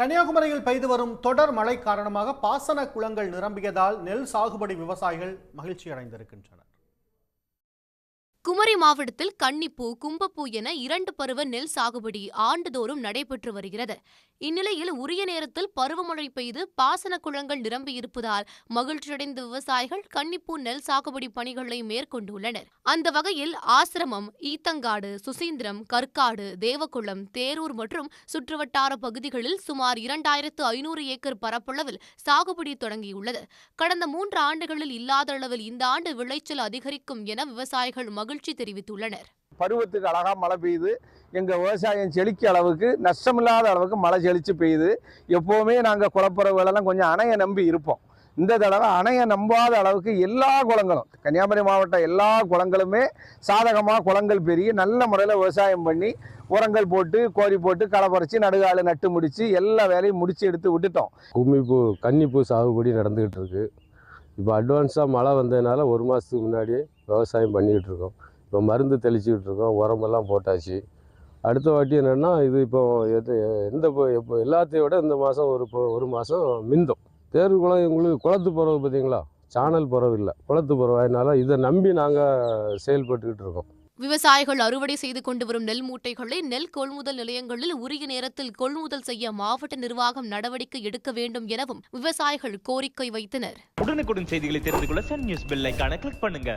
கன்னியாகுமரியில் பெய்து வரும் தொடர் மழை காரணமாக பாசன குளங்கள் நிரம்பியதால் நெல் சாகுபடி விவசாயிகள் மகிழ்ச்சி அடைந்திருக்கின்றனர். குமரி மாவட்டத்தில் கன்னிப்பூ, கும்பப்பூ என 2 பருவ நெல் சாகுபடி ஆண்டுதோறும் நடைபெற்று வருகிறது. இந்நிலையில் உரிய நேரத்தில் பருவமழை பெய்து பாசன குளங்கள் நிரம்பியிருப்பதால் மகிழ்ச்சியடைந்த விவசாயிகள் கன்னிப்பூ நெல் சாகுபடி பணிகளை மேற்கொண்டுள்ளனர். அந்த வகையில் ஆசிரமம், ஈத்தங்காடு, சுசீந்திரம், கற்காடு, தேவகுளம், தேரூர் மற்றும் சுற்றுவட்டார பகுதிகளில் சுமார் 2500 ஏக்கர் பரப்பளவில் சாகுபடி தொடங்கியுள்ளது. கடந்த 3 ஆண்டுகளில் இல்லாத அளவில் இந்த ஆண்டு விளைச்சல் அதிகரிக்கும் என விவசாயிகள் மகிழ்ச்சி தெரிவித்துள்ளனர். பருவத்துக்கு அழகா மழை பெய்யுது. எங்க விவசாயம் செழிக்க அளவுக்கு, நஷ்டமில்லாத அளவுக்கு மழை செழிச்சு பெய்யுது. எப்பவுமே நாங்க குளப்புறவுகளெல்லாம் கொஞ்சம் அணையை நம்பி இருப்போம். இந்த தடவை அணையை நம்பாத அளவுக்கு எல்லா குளங்களும், கன்னியாகுமரி மாவட்டம் எல்லா குளங்களுமே சாதகமாக குளங்கள் பெருகி நல்ல முறையில் விவசாயம் பண்ணி உரங்கள் போட்டு, கோரி போட்டு, களை பறிச்சு, நடுகாடு நட்டு முடிச்சு எல்லா வேலையும் முடிச்சு எடுத்து விட்டுட்டோம். கும்மிப்பூ, கன்னிப்பூ சாகுபடி நடந்துகிட்டு இருக்கு. இப்போ அட்வான்ஸாக மழை வந்ததுனால 1 மாதத்துக்கு முன்னாடியே விவசாயம் பண்ணிக்கிட்டு இருக்கோம். இப்போ மருந்து தெளிச்சிக்கிட்டு இருக்கோம், உரமெல்லாம் போட்டாச்சு. அடுத்த வாட்டி என்னென்னா, இது இப்போ இப்போ எல்லாத்தையும் விட இந்த மாதம் ஒரு மாதம் மிந்தும். தேர்வு குளம் எங்களுக்கு குளத்து புறவு பார்த்தீங்களா, சானல் புறவு இல்லை, குளத்து புறவு. அதனால இதை நம்பி நாங்கள் செயல்பட்டுக்கிட்டு இருக்கோம். விவசாயிகள் அறுவடை செய்து கொண்டு வரும் நெல் மூட்டைகளை நெல் கொள்முதல் நிலையங்களில் உரிய நேரத்தில் கொள்முதல் செய்ய மாவட்ட நிர்வாகம் நடவடிக்கை எடுக்க வேண்டும் எனவும் விவசாயிகள் கோரிக்கை வைத்தனர். உடனுக்குடன் செய்திகளை தெரிந்து கொள்ள சன் நியூஸ் பெல் ஐகானை கிளிக் பண்ணுங்க.